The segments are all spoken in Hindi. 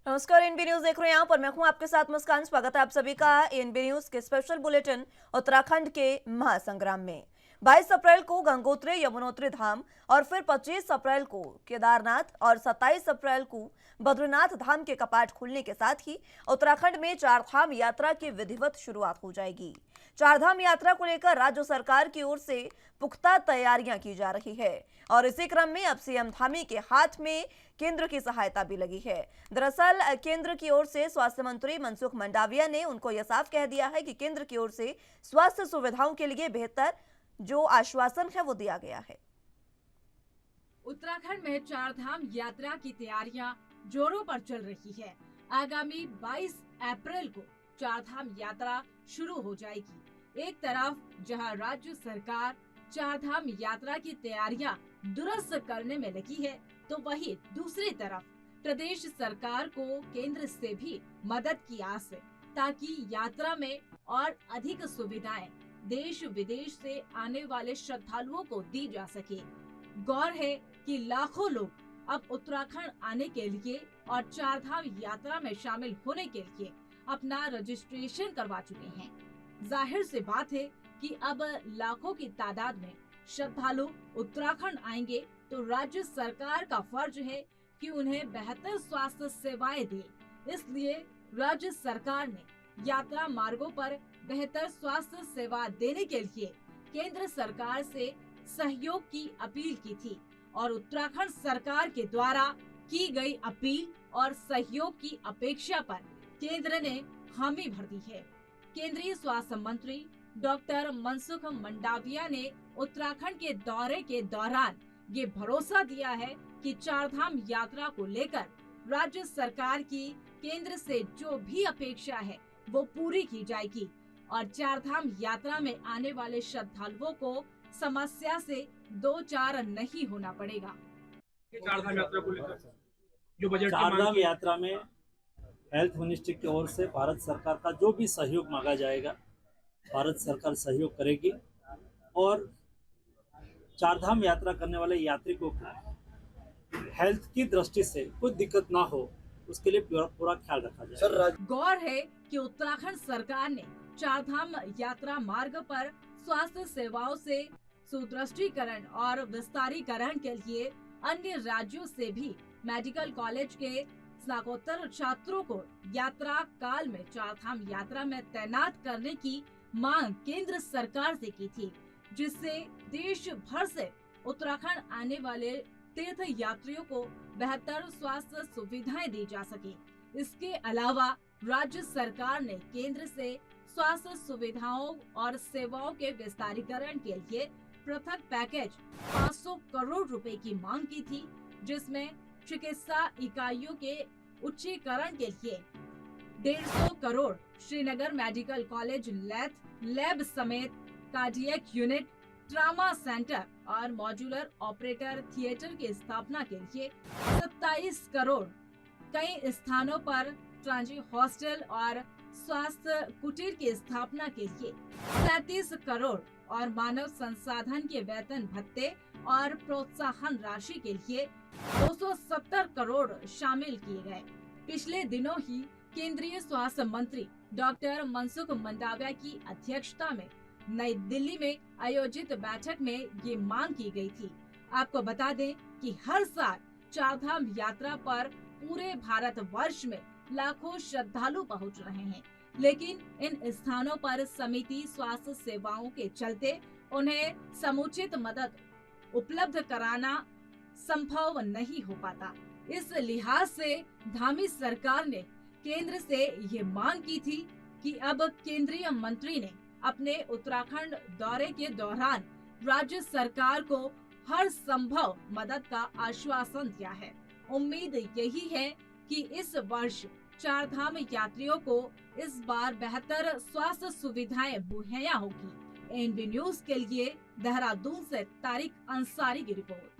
नमस्कार, एनबी न्यूज देख रहे हैं। यहाँ पर मैं हूं आपके साथ मुस्कान। स्वागत है आप सभी का एनबी न्यूज के स्पेशल बुलेटिन उत्तराखंड के महासंग्राम में। 22 अप्रैल को गंगोत्री यमुनोत्री धाम और फिर 25 अप्रैल को केदारनाथ और 27 अप्रैल को बद्रीनाथ धाम के कपाट खुलने के साथ ही उत्तराखंड में चारधाम यात्रा की विधिवत शुरुआत हो जाएगी। चारधाम यात्रा को लेकर राज्य सरकार की ओर से पुख्ता तैयारियां की जा रही है और इसी क्रम में अब सीएम धामी के हाथ में केंद्र की सहायता भी लगी है। दरअसल केंद्र की ओर से स्वास्थ्य मंत्री मनसुख मंडाविया ने उनको यह साफ कह दिया है कि केंद्र की ओर से स्वास्थ्य सुविधाओं के लिए बेहतर जो आश्वासन है वो दिया गया है। उत्तराखंड में चारधाम यात्रा की तैयारियां जोरों पर चल रही है। आगामी 22 अप्रैल को चारधाम यात्रा शुरू हो जाएगी। एक तरफ जहां राज्य सरकार चारधाम यात्रा की तैयारियां दुरुस्त करने में लगी है, तो वहीं दूसरी तरफ प्रदेश सरकार को केंद्र से भी मदद की आस है, ताकि यात्रा में और अधिक सुविधाएं देश विदेश से आने वाले श्रद्धालुओं को दी जा सके। गौर है कि लाखों लोग अब उत्तराखंड आने के लिए और चारधाम यात्रा में शामिल होने के लिए अपना रजिस्ट्रेशन करवा चुके हैं। जाहिर सी बात है कि अब लाखों की तादाद में श्रद्धालु उत्तराखंड आएंगे, तो राज्य सरकार का फर्ज है कि उन्हें बेहतर स्वास्थ्य सेवाएं दे। इसलिए राज्य सरकार ने यात्रा मार्गों पर बेहतर स्वास्थ्य सेवा देने के लिए केंद्र सरकार से सहयोग की अपील की थी और उत्तराखंड सरकार के द्वारा की गई अपील और सहयोग की अपेक्षा पर केंद्र ने हामी भर दी है। केंद्रीय स्वास्थ्य मंत्री डॉक्टर मनसुख मंडाविया ने उत्तराखंड के दौरे के दौरान ये भरोसा दिया है कि चारधाम यात्रा को लेकर राज्य सरकार की केंद्र से जो भी अपेक्षा है वो पूरी की जाएगी और चारधाम यात्रा में आने वाले श्रद्धालुओं को समस्या से दो चार नहीं होना पड़ेगा। चारधाम यात्रा को लेकर जो बजट चारधाम यात्रा में हेल्थ मिनिस्ट्री की ओर से भारत सरकार का जो भी सहयोग मांगा जाएगा, भारत सरकार सहयोग करेगी और चारधाम यात्रा करने वाले यात्रिकों को हेल्थ की दृष्टि से कोई दिक्कत ना हो, उसके लिए पूरा ख्याल रखा जाए। गौर है कि उत्तराखंड सरकार ने चारधाम यात्रा मार्ग पर स्वास्थ्य सेवाओं से सुदृढ़ीकरण और विस्तारीकरण के लिए अन्य राज्यों से भी मेडिकल कॉलेज के स्नातकोत्तर छात्रों को यात्रा काल में चारधाम यात्रा में तैनात करने की मांग केंद्र सरकार से की थी, जिससे देश भर से उत्तराखंड आने वाले तीर्थ यात्रियों को बेहतर स्वास्थ्य सुविधाएं दी जा सके। इसके अलावा राज्य सरकार ने केंद्र से स्वास्थ्य सुविधाओं और सेवाओं के विस्तारीकरण के लिए पृथक पैकेज 500 करोड़ रुपए की मांग की थी, जिसमें चिकित्सा इकाइयों के उच्चीकरण के लिए 150 crore, Srinagar medical college lab समेत कार्डियक यूनिट, ट्रामा सेंटर और मॉड्यूलर ऑपरेटर थिएटर की स्थापना के लिए 27 करोड़, कई स्थानों पर ट्रांजिट हॉस्टल और स्वास्थ्य कुटीर की स्थापना के लिए 37 करोड़ और मानव संसाधन के वेतन भत्ते और प्रोत्साहन राशि के लिए 270 करोड़ शामिल किए गए। पिछले दिनों ही केंद्रीय स्वास्थ्य मंत्री डॉक्टर मनसुख मंडाविया की अध्यक्षता में नई दिल्ली में आयोजित बैठक में ये मांग की गई थी। आपको बता दें कि हर साल चारधाम यात्रा पर पूरे भारत वर्ष में लाखों श्रद्धालु पहुंच रहे हैं, लेकिन इन स्थानों पर समिति स्वास्थ्य सेवाओं के चलते उन्हें समुचित मदद उपलब्ध कराना संभव नहीं हो पाता। इस लिहाज से धामी सरकार ने केंद्र से ये मांग की थी कि अब केंद्रीय मंत्री ने अपने उत्तराखंड दौरे के दौरान राज्य सरकार को हर संभव मदद का आश्वासन दिया है। उम्मीद यही है कि इस वर्ष चारधाम यात्रियों को इस बार बेहतर स्वास्थ्य सुविधाएं मुहैया होगी। एनबी न्यूज के लिए देहरादून से तारिक अंसारी की रिपोर्ट।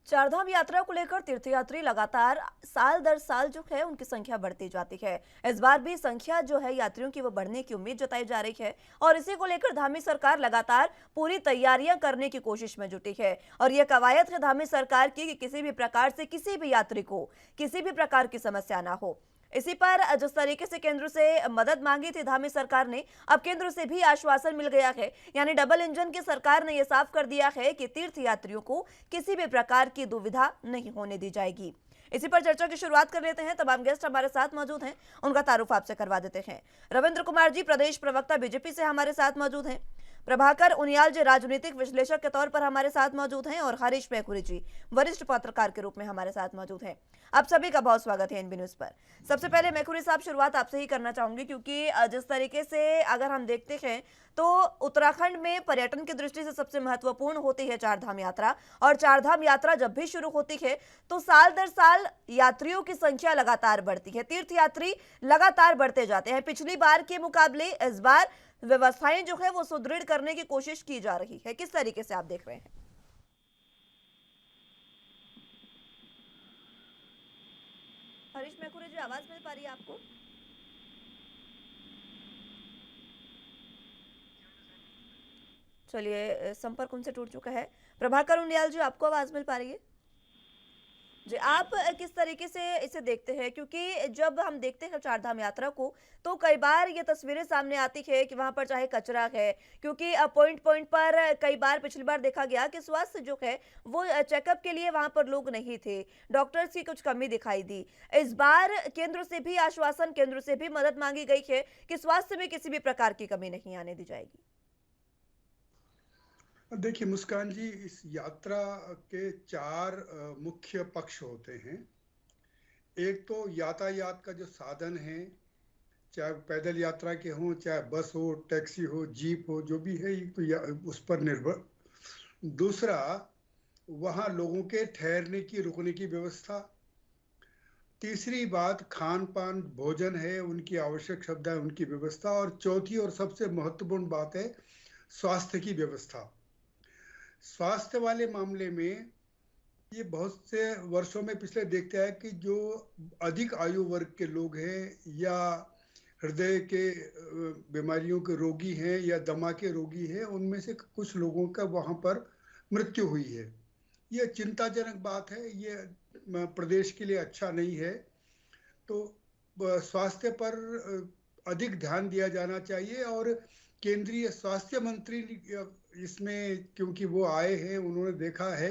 चारधाम यात्रा को लेकर तीर्थयात्री लगातार साल दर साल जो है उनकी संख्या बढ़ती जाती है। इस बार भी संख्या जो है यात्रियों की वो बढ़ने की उम्मीद जताई जा रही है और इसी को लेकर धामी सरकार लगातार पूरी तैयारियां करने की कोशिश में जुटी है। और यह कवायद है धामी सरकार की कि किसी भी प्रकार से किसी भी यात्री को किसी भी प्रकार की समस्या ना हो। इसी पर जिस तरीके से केंद्र से मदद मांगी थी धामी सरकार ने, अब केंद्र से भी आश्वासन मिल गया है। यानी डबल इंजन की सरकार ने यह साफ कर दिया है कि तीर्थ यात्रियों को किसी भी प्रकार की दुविधा नहीं होने दी जाएगी। इसी पर चर्चा की शुरुआत कर लेते हैं। तमाम गेस्ट हमारे साथ मौजूद हैं, उनका तारुफ आपसे करवा देते हैं। रविंद्र कुमार जी प्रदेश प्रवक्ता बीजेपी से हमारे साथ मौजूद हैं। प्रभाकर उनियाल जी राजनीतिक विश्लेषक के तौर पर हमारे साथ मौजूद हैं और हरीश मैकुरी जी वरिष्ठ पत्रकार के रूप में हमारे साथ मौजूद हैं। आप सभी का बहुत स्वागत है एनबी न्यूज पर। सबसे पहले मैकुरी साहब शुरुआत आपसे ही करना चाहूंगी, क्योंकि जिस तरीके से अगर हम देखते हैं तो उत्तराखंड में पर्यटन की दृष्टि से सबसे महत्वपूर्ण होती है चारधाम यात्रा, और चारधाम यात्रा जब भी शुरू होती है तो साल दर साल यात्रियों की संख्या लगातार बढ़ती है, तीर्थयात्री लगातार बढ़ते जाते हैं। पिछली बार के मुकाबले इस बार व्यवस्थाएं जो है वो सुदृढ़ करने की कोशिश की जा रही है। किस तरीके से आप देख रहे हैं? हरीश मैकुरी जी, आवाज मिल पा रही है आपको? चलिए, संपर्क उनसे टूट चुका है। प्रभाकर उनियाल जी, आपको आवाज मिल पा रही है जी? आप किस तरीके से इसे देखते हैं? क्योंकि जब हम देखते हैं चारधाम यात्रा को तो कई बार ये तस्वीरें सामने आती है कि वहां पर चाहे कचरा है, क्योंकि पॉइंट पॉइंट पर कई बार पिछली बार देखा गया कि स्वास्थ्य जो है वो चेकअप के लिए वहां पर लोग नहीं थे, डॉक्टर्स की कुछ कमी दिखाई दी। इस बार केंद्र से भी आश्वासन, केंद्र से भी मदद मांगी गई है कि स्वास्थ्य में किसी भी प्रकार की कमी नहीं आने दी जाएगी। देखिए मुस्कान जी, इस यात्रा के चार मुख्य पक्ष होते हैं। एक तो यातायात का जो साधन है, चाहे पैदल यात्रा के हों, चाहे बस हो, टैक्सी हो, जीप हो, जो भी है, तो उस पर निर्भर। दूसरा, वहाँ लोगों के ठहरने की, रुकने की व्यवस्था। तीसरी बात खान पान, भोजन है, उनकी आवश्यक सुविधा, उनकी व्यवस्था। और चौथी और सबसे महत्वपूर्ण बात है स्वास्थ्य की व्यवस्था। स्वास्थ्य वाले मामले में ये बहुत से वर्षों में पिछले देखते हैं कि जो अधिक आयु वर्ग के लोग हैं, या हृदय के बीमारियों के रोगी हैं, या दमा के रोगी हैं, उनमें से कुछ लोगों का वहाँ पर मृत्यु हुई है। ये चिंताजनक बात है, ये प्रदेश के लिए अच्छा नहीं है। तो स्वास्थ्य पर अधिक ध्यान दिया जाना चाहिए। और केंद्रीय स्वास्थ्य मंत्री इसमें, क्योंकि वो आए हैं, उन्होंने देखा है,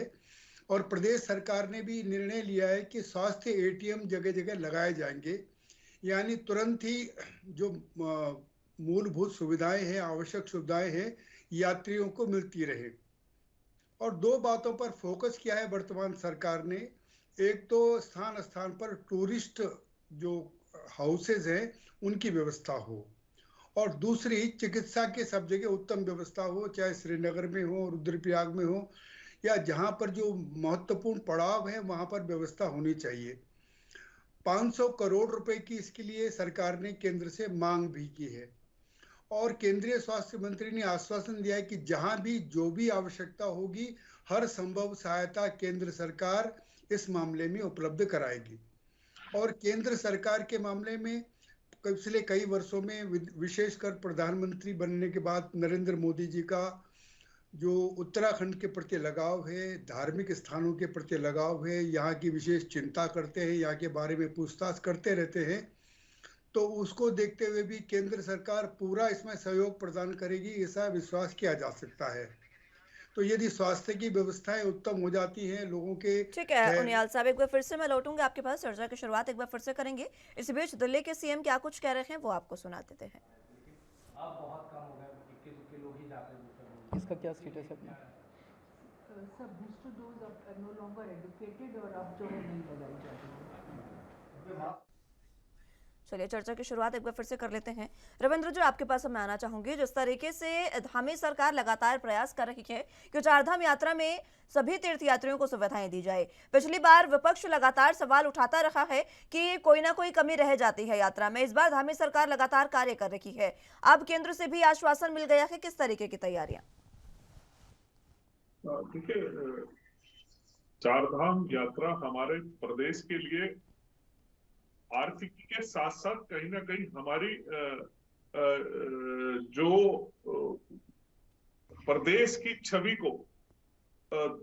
और प्रदेश सरकार ने भी निर्णय लिया है कि स्वास्थ्य एटीएम जगह जगह लगाए जाएंगे, यानी तुरंत ही जो मूलभूत सुविधाएं हैं, आवश्यक सुविधाएं हैं, यात्रियों को मिलती रहे। और दो बातों पर फोकस किया है वर्तमान सरकार ने। एक तो स्थान स्थान पर टूरिस्ट जो हाउसेज हैं उनकी व्यवस्था हो, और दूसरी चिकित्सा के सब जगह उत्तम व्यवस्था हो, चाहे श्रीनगर में हो, रुद्रप्रयाग में हो, या जहां पर जो महत्वपूर्ण पड़ाव है वहां पर व्यवस्था होनी चाहिए। 500 करोड़ रुपए की इसके लिए सरकार ने केंद्र से मांग भी की है, और केंद्रीय स्वास्थ्य मंत्री ने आश्वासन दिया है कि जहां भी जो भी आवश्यकता होगी, हर संभव सहायता केंद्र सरकार इस मामले में उपलब्ध कराएगी। और केंद्र सरकार के मामले में पिछले कई वर्षों में, विशेषकर प्रधानमंत्री बनने के बाद, नरेंद्र मोदी जी का जो उत्तराखंड के प्रति लगाव है, धार्मिक स्थानों के प्रति लगाव है, यहाँ की विशेष चिंता करते हैं, यहाँ के बारे में पूछताछ करते रहते हैं, तो उसको देखते हुए भी केंद्र सरकार पूरा इसमें सहयोग प्रदान करेगी, ऐसा विश्वास किया जा सकता है। तो यदि स्वास्थ्य की व्यवस्थाएं उत्तम हो जाती हैं, लोगों के। ठीक है उनियाल साहब, एक बार फिर से मैं लौटूंगी आपके पास, चर्चा की शुरुआत एक बार फिर से करेंगे। इस बीच दिल्ली के सीएम क्या कुछ कह रहे हैं वो आपको सुना देते हैं। अब बहुत कम हो गया, इक्के लोग ही जाते हैं। इसका क्या स्टेटस है अपना? सब बूस्टर डोज अब नो लॉन्गर एडुकेटेड, और अब जो है नहीं लगाई जाती है। चलिए, चर्चा की शुरुआत एक बार फिर से कर लेते हैं। रविंद्र जी, आपके पास मैं आना चाहूंगी। जिस तरीके से धामी सरकार लगातार प्रयास कर रही है कि चारधाम यात्रा में सभी तीर्थयात्रियों को सुविधाएं दी जाए, पिछली बार विपक्ष लगातार सवाल उठाता रहा है कि कोई ना कोई कमी रह जाती है यात्रा में। इस बार धामी सरकार लगातार कार्य कर रही है, अब केंद्र से भी आश्वासन मिल गया है, किस तरीके की तैयारियां? देखिए, चार धाम यात्रा हमारे प्रदेश के लिए आर्थिकी के साथ साथ कहीं ना कहीं हमारी जो प्रदेश की छवि को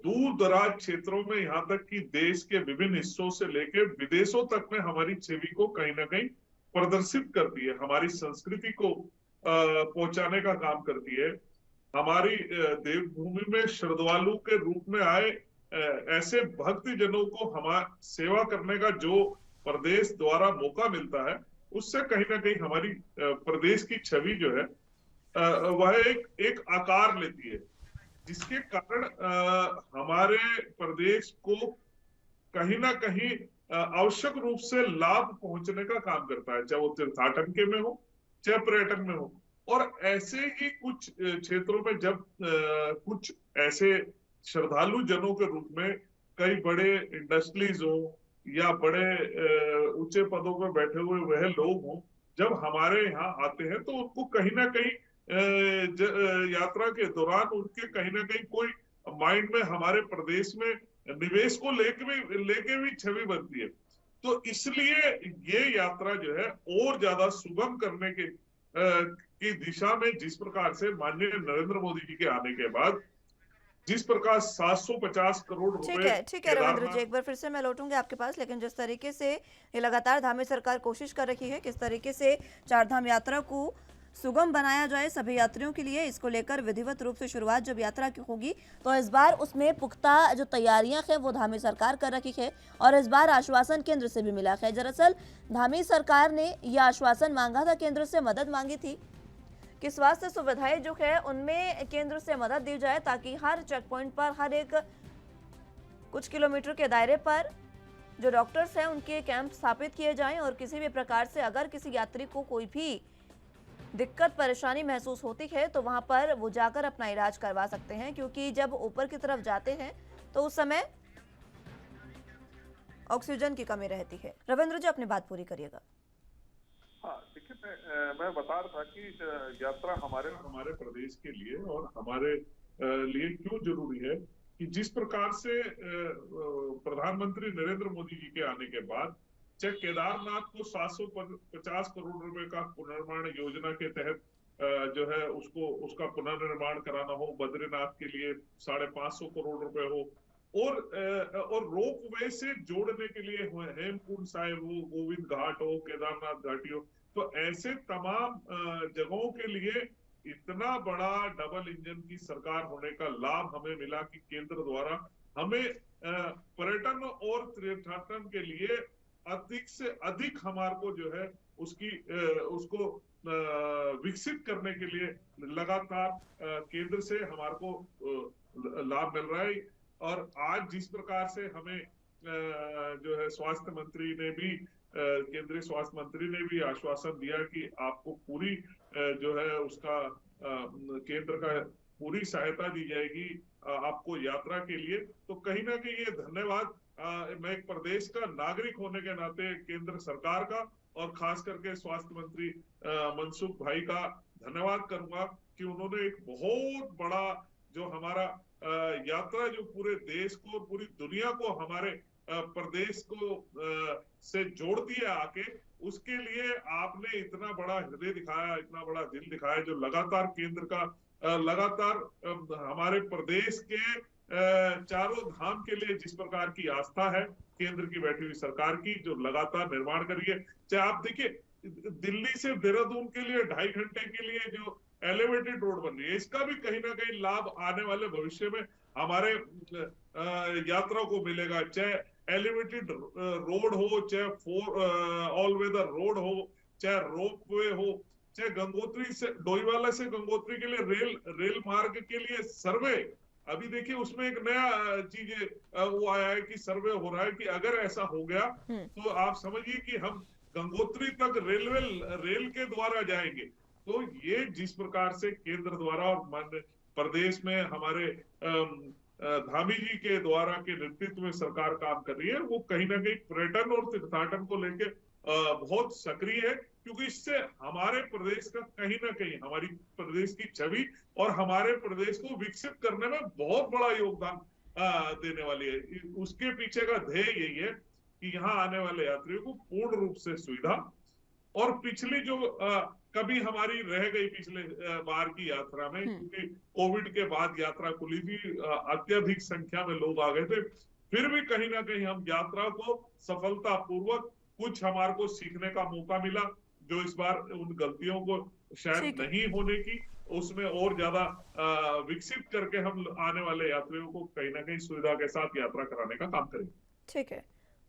दूर दराज क्षेत्रों में, यहाँ तक कि देश के विभिन्न हिस्सों से लेकर विदेशों तक में हमारी छवि को कहीं ना कहीं प्रदर्शित करती है, हमारी संस्कृति को पहुंचाने का काम करती है। हमारी देवभूमि में श्रद्धालु के रूप में आए ऐसे भक्त जनों को हमारी सेवा करने का जो प्रदेश द्वारा मौका मिलता है, उससे कहीं ना कहीं हमारी प्रदेश की छवि जो है वह एक आकार लेती है, जिसके कारण हमारे प्रदेश को कहीं ना कहीं आवश्यक रूप से लाभ पहुंचने का काम करता है, चाहे वो तीर्थाटन के में हो, चाहे पर्यटन में हो। और ऐसे ही कुछ क्षेत्रों में जब कुछ ऐसे श्रद्धालु जनों के रूप में कई बड़े इंडस्ट्रीज हो या बड़े ऊंचे पदों पर बैठे हुए वह लोग हों, जब हमारे यहाँ आते हैं तो उनको कहीं ना कहीं यात्रा के दौरान उनके कहीं ना कहीं कोई माइंड में हमारे प्रदेश में निवेश को लेके भी छवि बनती है। तो इसलिए ये यात्रा जो है और ज्यादा सुगम करने की दिशा में जिस प्रकार से माननीय नरेंद्र मोदी जी के आने के बाद जिस प्रकार 750 करोड़ रुपए। ठीक है रविंद्र जी, एक बार फिर से मैं लौटूंगी आपके पास, लेकिन जिस तरीके से ये लगातार धामी सरकार कोशिश कर रही है किस तरीके से चारधाम यात्रा को सुगम बनाया जाए सभी यात्रियों के लिए, इसको लेकर विधिवत रूप से शुरुआत जब यात्रा की होगी तो इस बार उसमें पुख्ता जो तैयारियां हैं वो धामी सरकार कर रही है और इस बार आश्वासन केंद्र से भी मिला है। दरअसल धामी सरकार ने यह आश्वासन मांगा था, केंद्र से मदद मांगी थी कि स्वास्थ्य सुविधाएं जो है उनमें केंद्र से मदद दी जाए, ताकि हर चेक पॉइंट पर, हर एक कुछ किलोमीटर के दायरे पर जो डॉक्टर्स हैं उनके कैंप स्थापित किए जाएं और किसी भी प्रकार से अगर किसी यात्री को कोई भी दिक्कत परेशानी महसूस होती है तो वहां पर वो जाकर अपना इलाज करवा सकते हैं, क्योंकि जब ऊपर की तरफ जाते हैं तो उस समय ऑक्सीजन की कमी रहती है। रविंद्र जी अपनी बात पूरी करिएगा। हाँ देखिए, मैं बता रहा था कि यात्रा हमारे प्रदेश के लिए और हमारे लिए क्यों जरूरी है कि जिस प्रकार से प्रधानमंत्री नरेंद्र मोदी जी के आने के बाद चाहे केदारनाथ को 750 करोड़ रुपए का पुनर्निर्माण योजना के तहत जो है उसका पुनर्निर्माण कराना हो, बद्रीनाथ के लिए 550 करोड़ रुपए हो, और रोप वे से जोड़ने के लिए हेमकुंड साहिब हो, गोविंद घाट हो, केदारनाथ घाटी हो, तो ऐसे तमाम जगहों के लिए इतना बड़ा डबल इंजन की सरकार होने का लाभ हमें मिला कि केंद्र द्वारा हमें पर्यटन और तीर्थाटन के लिए अधिक से अधिक हमारे को जो है उसको विकसित करने के लिए लगातार केंद्र से हमारे को लाभ मिल रहा है। और आज जिस प्रकार से हमें जो है स्वास्थ्य मंत्री ने भी, केंद्रीय स्वास्थ्य मंत्री ने भी आश्वासन दिया कि आपको पूरी जो है उसका केंद्र का पूरी सहायता दी जाएगी आपको यात्रा के लिए, तो कहीं ना कहीं ये धन्यवाद मैं एक प्रदेश का नागरिक होने के नाते केंद्र सरकार का और खास करके स्वास्थ्य मंत्री मनसुख भाई का धन्यवाद करूंगा कि उन्होंने एक बहुत बड़ा जो हमारा यात्रा जो पूरे देश को और पूरी दुनिया को हमारे प्रदेश को से जोड़ दिया आके, उसके लिए आपने इतना बड़ा हृदय दिखाया, इतना बड़ा दिल दिखाया, जो लगातार केंद्र का लगातार हमारे प्रदेश के चारों धाम के लिए जिस प्रकार की आस्था है केंद्र की बैठी हुई सरकार की, जो लगातार निर्माण कर रही है। चाहे आप देखिए दिल्ली से देहरादून के लिए 2.5 घंटे के लिए जो एलिवेटेड रोड बन रही है, इसका भी कहीं ना कहीं लाभ आने वाले भविष्य में हमारे यात्रा को मिलेगा। चाहे एलिवेटेड रोड हो, चाहे ऑल वेदर रोड हो, चाहे रोप वे हो, चाहे गंगोत्री से डोईवाला से गंगोत्री के लिए रेल मार्ग के लिए सर्वे, अभी देखिए उसमें एक नया चीज वो आया है कि सर्वे हो रहा है कि अगर ऐसा हो गया तो आप समझिए कि हम गंगोत्री तक रेल के द्वारा जाएंगे। तो ये जिस प्रकार से केंद्र द्वारा और माननीय प्रदेश में हमारे धामी जी के द्वारा के नेतृत्व में सरकार काम कर रही है, वो कहीं ना कहीं पर्यटन और तीर्थाटन को लेके बहुत सक्रिय है, क्योंकि इससे हमारे प्रदेश का कहीं ना कहीं हमारी प्रदेश की छवि और हमारे प्रदेश को विकसित करने में बहुत बड़ा योगदान देने वाली है। उसके पीछे का ध्येय यही है कि यहाँ आने वाले यात्रियों को पूर्ण रूप से सुविधा, और पिछली जो कभी हमारी रह गई पिछले बार की यात्रा में, क्योंकि कोविड के बाद यात्रा खुली थी, अत्यधिक संख्या में लोग आ गए थे, फिर भी कहीं ना कहीं हम यात्रा को सफलतापूर्वक, कुछ हमारे को सीखने का मौका मिला, जो इस बार उन गलतियों को शायद नहीं होने की, उसमें और ज्यादा विकसित करके हम आने वाले यात्रियों को कहीं ना कहीं सुविधा के साथ यात्रा कराने का काम करेंगे। ठीक है,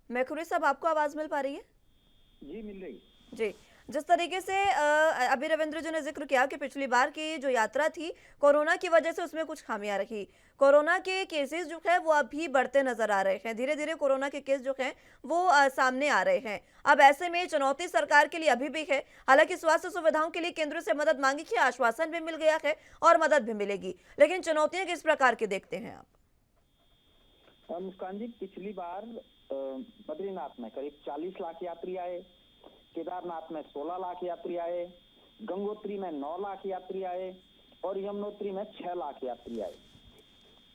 मैखुरी साहब आपको आवाज मिल पा रही है? जी मिल रही जी, जिस तरीके से अभी रविंद्र जी ने जिक्र किया कि पिछली बार की जो यात्रा थी कोरोना की वजह से उसमें कुछ खामियां रही, कोरोना के केसेस जो है वो अभी बढ़ते नजर आ रहे हैं, धीरे धीरे कोरोना के केस जो हैं वो सामने आ रहे हैं। अब ऐसे में चुनौती सरकार के लिए अभी भी है, हालांकि स्वास्थ्य सुविधाओं के लिए केंद्र से मदद मांगी थी, आश्वासन भी मिल गया है और मदद भी मिलेगी, लेकिन चुनौतियां किस प्रकार की देखते हैं आप? मुस्कान जी, पिछली बार बद्रीनाथ में करीब 40 लाख यात्री आए, केदारनाथ में 16 लाख यात्री आए, गंगोत्री में 9 लाख यात्री आए और यमुनोत्री में 6 लाख यात्री आए।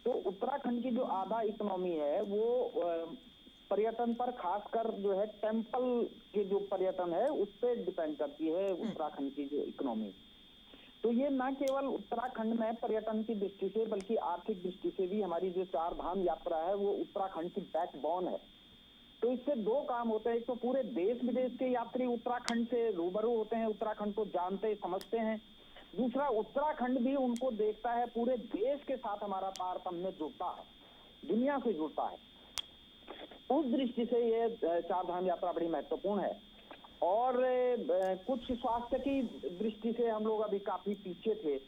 तो उत्तराखंड की जो आधा इकोनॉमी है वो पर्यटन पर, खासकर जो है टेम्पल के जो पर्यटन है उस पर डिपेंड करती है उत्तराखंड की जो इकोनॉमी। तो ये न केवल उत्तराखंड में पर्यटन की दृष्टि से बल्कि आर्थिक दृष्टि से भी हमारी जो 4 धाम यात्रा है वो उत्तराखंड की बैकबोन है। तो इससे 2 काम होते हैं, एक तो पूरे देश विदेश के यात्री उत्तराखंड से रूबरू होते हैं, उत्तराखंड को जानते समझते हैं, दूसरा उत्तराखंड भी उनको देखता है, पूरे देश के साथ हमारा तारतम्य जुड़ता है, दुनिया से जुड़ता है। उस दृष्टि से ये 4 धाम यात्रा बड़ी महत्वपूर्ण है। और कुछ स्वास्थ्य की दृष्टि से हम लोग अभी काफी पीछे थे,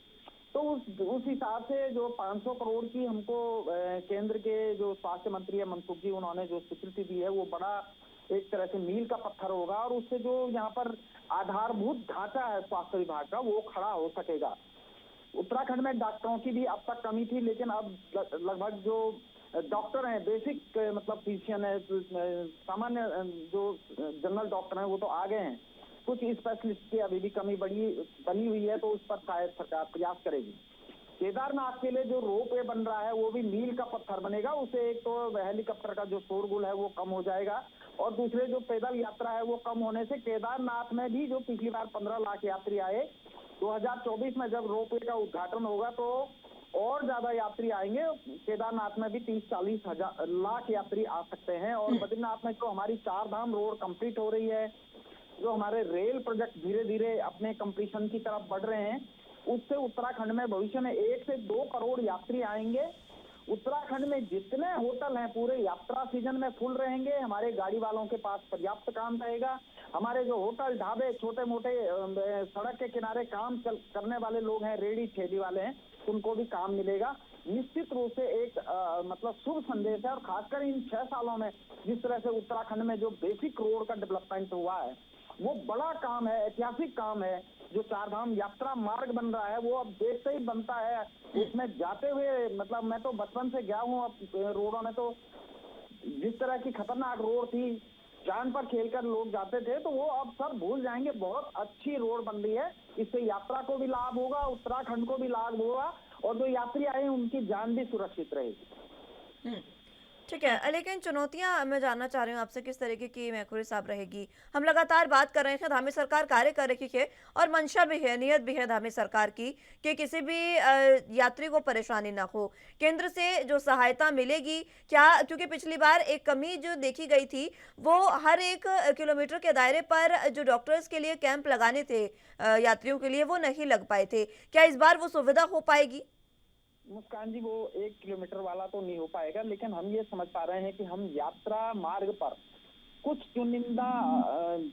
तो उस हिसाब से जो 500 करोड़ की हमको केंद्र के जो स्वास्थ्य मंत्री है मनसुख जी, उन्होंने जो स्वीकृति दी है वो बड़ा एक तरह से मील का पत्थर होगा, और उससे जो यहाँ पर आधारभूत ढांचा है स्वास्थ्य विभाग का वो खड़ा हो सकेगा। उत्तराखंड में डॉक्टरों की भी अब तक कमी थी, लेकिन अब लगभग जो डॉक्टर हैं, बेसिक मतलब फिजिशियन है, सामान्य जो जनरल डॉक्टर हैं वो तो आ गए हैं, कुछ स्पेशलिस्ट की अभी भी कमी बनी हुई है, तो उस पर शायद सरकार प्रयास करेगी। केदारनाथ के लिए जो रोपवे बन रहा है वो भी मील का पत्थर बनेगा, उसे एक तो हेलीकॉप्टर का जो शोरगुल है वो कम हो जाएगा, और दूसरे जो पैदल यात्रा है वो कम होने से केदारनाथ में भी जो पिछली बार 15 लाख यात्री आए, 2024 में जब रोपवे का उद्घाटन होगा तो और ज्यादा यात्री आएंगे। केदारनाथ में भी 30-40 लाख यात्री आ सकते हैं। और बद्रीनाथ में जो हमारी 4 धाम रोड कंप्लीट हो रही है, जो हमारे रेल प्रोजेक्ट धीरे धीरे अपने कंप्लीशन की तरफ बढ़ रहे हैं, उससे उत्तराखंड में भविष्य में 1 से 2 करोड़ यात्री आएंगे। उत्तराखंड में जितने होटल हैं पूरे यात्रा सीजन में फुल रहेंगे, हमारे गाड़ी वालों के पास पर्याप्त काम रहेगा, हमारे जो होटल ढाबे छोटे मोटे सड़क के किनारे काम करने वाले लोग हैं, रेडी ठेली वाले हैं, उनको भी काम मिलेगा। निश्चित रूप से एक मतलब शुभ संदेश है। और खासकर इन 6 सालों में जिस तरह से उत्तराखंड में जो बेसिक रोड का डेवलपमेंट हुआ है वो बड़ा काम है, ऐतिहासिक काम है। जो 4 धाम यात्रा मार्ग बन रहा है वो अब देश से ही बनता है, उसमें जाते हुए मतलब मैं तो बचपन से गया हूँ, अब रोडों में तो जिस तरह की खतरनाक रोड थी, चांद पर खेलकर लोग जाते थे, तो वो अब सब भूल जाएंगे। बहुत अच्छी रोड बन रही है, इससे यात्रा को भी लाभ होगा, उत्तराखंड को भी लाभ होगा, और जो यात्री आए उनकी जान भी सुरक्षित रहेगी। ठीक है, लेकिन चुनौतियां मैं जानना चाह रही हूँ आपसे किस तरीके की मैखुरी साहब रहेगी। हम लगातार बात कर रहे हैं, धामी सरकार कार्य कर रही है और मंशा भी है, नियत भी है धामी सरकार की कि किसी भी यात्री को परेशानी ना हो। केंद्र से जो सहायता मिलेगी क्या, क्योंकि पिछली बार एक कमी जो देखी गई थी वो हर 1 किलोमीटर के दायरे पर जो डॉक्टर्स के लिए कैंप लगाने थे यात्रियों के लिए वो नहीं लग पाए थे, क्या इस बार वो सुविधा हो पाएगी? मुस्कान जी, वो 1 किलोमीटर वाला तो नहीं हो पाएगा, लेकिन हम ये समझ पा रहे हैं कि हम यात्रा मार्ग पर कुछ चुनिंदा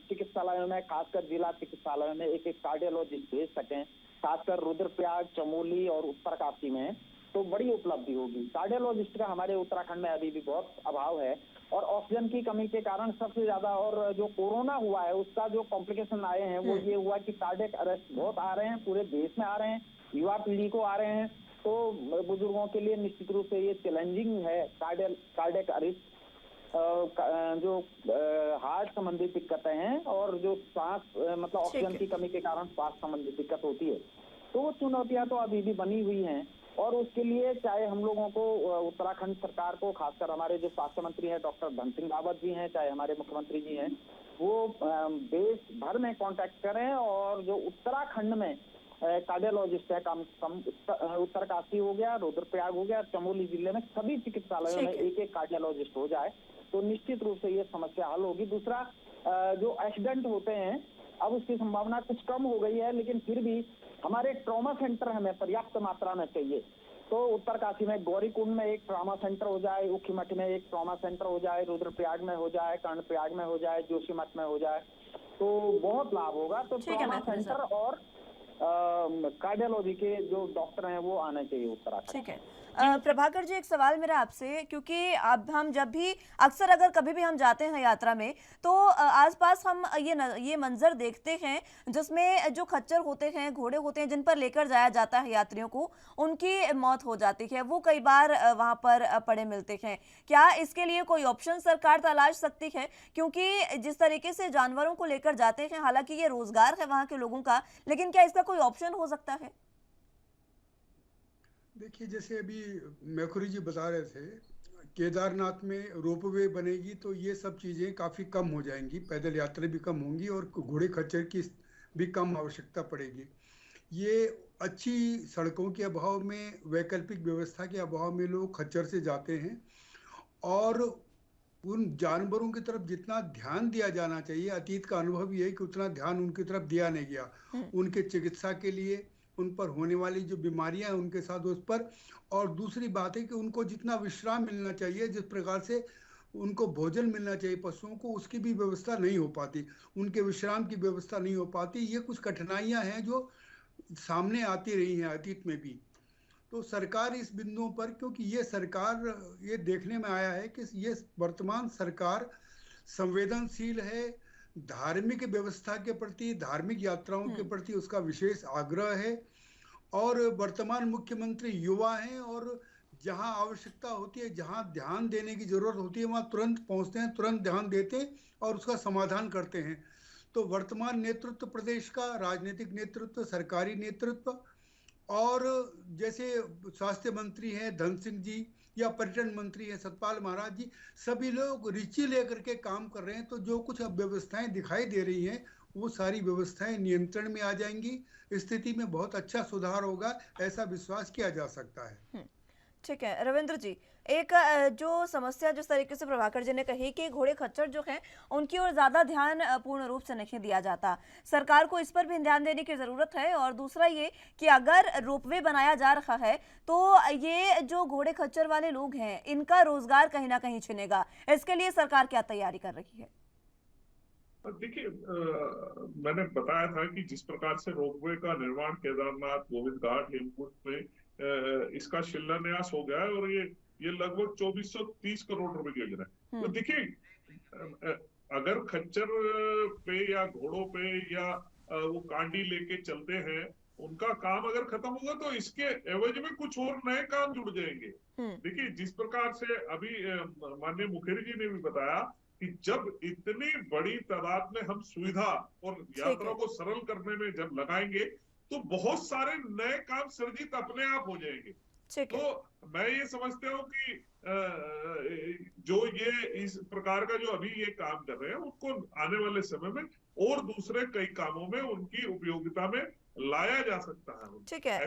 चिकित्सालयों में, खासकर जिला चिकित्सालयों में एक कार्डियोलॉजिस्ट भेज सकें, खासकर रुद्रप्रयाग, चमोली और उत्तरकाशी में, तो बड़ी उपलब्धि होगी। कार्डियोलॉजिस्ट का हमारे उत्तराखंड में अभी भी बहुत अभाव है, और ऑक्सीजन की कमी के कारण सबसे ज्यादा, और जो कोरोना हुआ है उसका जो कॉम्प्लिकेशन आए हैं वो ये हुआ कि कार्डियक अरेस्ट बहुत आ रहे हैं, पूरे देश में आ रहे हैं, युवा पीढ़ी को आ रहे हैं, तो बुजुर्गों के लिए निश्चित रूप से ये चैलेंजिंग है। कार्डियक अरेस्ट, जो हार्ट संबंधी दिक्कतें हैं और जो सांस मतलब ऑक्सीजन की कमी के कारण श्वास संबंधी दिक्कत होती है, तो वो चुनौतियां तो अभी भी बनी हुई हैं। और उसके लिए चाहे हम लोगों को उत्तराखंड सरकार को, खासकर हमारे जो स्वास्थ्य मंत्री हैं डॉक्टर धन सिंह रावत जी हैं, चाहे हमारे मुख्यमंत्री जी हैं, वो देश भर में कांटेक्ट करें और जो उत्तराखंड में कार्डियोलॉजिस्ट है, कम उत्तरकाशी हो गया, रुद्रप्रयाग हो गया, चमोली जिले में सभी चिकित्सालयों में एक एक कार्डियोलॉजिस्ट हो जाए तो निश्चित रूप से ये समस्या हल होगी। दूसरा, जो एक्सीडेंट होते हैं अब उसकी संभावना कुछ कम हो गई है, लेकिन फिर भी हमारे ट्रॉमा सेंटर हमें पर्याप्त मात्रा में चाहिए। तो उत्तरकाशी में गौरीकुंड में एक ट्रॉमा सेंटर हो जाए, उखीमठ में एक ट्रॉमा सेंटर हो जाए, रुद्रप्रयाग में हो जाए, कर्णप्रयाग में हो जाए, जोशीमठ में हो जाए, तो बहुत लाभ होगा। तो ट्रॉमा सेंटर और कार्डियोलॉजी के जो डॉक्टर हैं वो आने चाहिए उत्तराखंड। ठीक है। प्रभाकर जी, एक सवाल मेरा आपसे, क्योंकि अब हम जब भी अक्सर अगर कभी भी हम जाते हैं यात्रा में तो आसपास हम ये मंजर देखते हैं जिसमें जो खच्चर होते हैं, घोड़े होते हैं जिन पर लेकर जाया जाता है यात्रियों को, उनकी मौत हो जाती है, वो कई बार वहां पर पड़े मिलते हैं। क्या इसके लिए कोई ऑप्शन सरकार तलाश सकती है? क्योंकि जिस तरीके से जानवरों को लेकर जाते हैं, हालांकि ये रोजगार है वहां के लोगों का, लेकिन क्या इसका कोई ऑप्शन हो सकता है? देखिए, जैसे अभी मैखुरी जी बता रहे थे, केदारनाथ में रोपवे बनेगी तो ये सब चीज़ें काफ़ी कम हो जाएंगी, पैदल यात्रा भी कम होंगी और घोड़े खच्चर की भी कम आवश्यकता पड़ेगी। ये अच्छी सड़कों के अभाव में, वैकल्पिक व्यवस्था के अभाव में लोग खच्चर से जाते हैं और उन जानवरों की तरफ जितना ध्यान दिया जाना चाहिए, अतीत का अनुभव ये है कि उतना ध्यान उनकी तरफ दिया नहीं गया। उनके चिकित्सा के लिए, उन पर होने वाली जो बीमारियां हैं उनके साथ उस पर, और दूसरी बात है कि उनको जितना विश्राम मिलना चाहिए, जिस प्रकार से उनको भोजन मिलना चाहिए पशुओं को, उसकी भी व्यवस्था नहीं हो पाती, उनके विश्राम की व्यवस्था नहीं हो पाती। ये कुछ कठिनाइयां हैं जो सामने आती रही हैं अतीत में भी। तो सरकार इस बिंदुओं पर, क्योंकि ये सरकार, ये देखने में आया है कि ये वर्तमान सरकार संवेदनशील है, धार्मिक व्यवस्था के प्रति, धार्मिक यात्राओं के प्रति उसका विशेष आग्रह है, और वर्तमान मुख्यमंत्री युवा हैं और जहां आवश्यकता होती है, जहां ध्यान देने की जरूरत होती है, वहां तुरंत पहुंचते हैं, तुरंत ध्यान देते हैं और उसका समाधान करते हैं। तो वर्तमान नेतृत्व, प्रदेश का राजनीतिक नेतृत्व, सरकारी नेतृत्व, और जैसे स्वास्थ्य मंत्री हैं धन सिंह जी या पर्यटन मंत्री हैं सतपाल महाराज जी, सभी लोग रुचि लेकर के काम कर रहे हैं। तो जो कुछ अब व्यवस्थाएं दिखाई दे रही हैं वो सारी व्यवस्थाएं नियंत्रण में आ जाएंगी, स्थिति में बहुत अच्छा सुधार होगा, ऐसा विश्वास किया जा सकता है। ठीक है रविंद्र जी, एक जो समस्या जिस तरीके से प्रभाकर जी ने कही कि घोड़े खच्चर जो हैं उनकी ओर ज़्यादा ध्यान पूर्ण रूप से नहीं दिया जाता, सरकार को इस पर भी ध्यान देने की ज़रूरत है। और दूसरा ये कि अगर रोपवे बनाया जा रहा है तो ये जो घोड़े खच्चर वाले लोग हैं इनका रोजगार कहीं ना कहीं छिनेगा, इसके लिए सरकार क्या तैयारी कर रही है? देखिए, मैंने बताया था कि जिस प्रकार से रोपवे का निर्माण केदारनाथ, गोविंद घाट, हेमकुंड में इसका शिलान्यास हो गया है और ये लगभग 2430 करोड़ रुपए की योजना है। तो देखिए, अगर खच्चर पे या घोड़ों पे या वो कांडी लेके चलते हैं, उनका काम अगर खत्म होगा तो इसके एवज में कुछ और नए काम जुड़ जाएंगे। देखिए, जिस प्रकार से अभी माननीय मुखर्जी जी ने भी बताया कि जब इतनी बड़ी तादाद में हम सुविधा और यात्रा को सरल करने में जब लगाएंगे तो बहुत सारे नए काम सृजित अपने आप हो जाएंगे। तो मैं ये समझता हूँ कि जो ये इस प्रकार का जो अभी ये काम कर रहे हैं उनको आने वाले समय में और दूसरे कई कामों में उनकी उपयोगिता में लाया जा सकता है। ठीक है।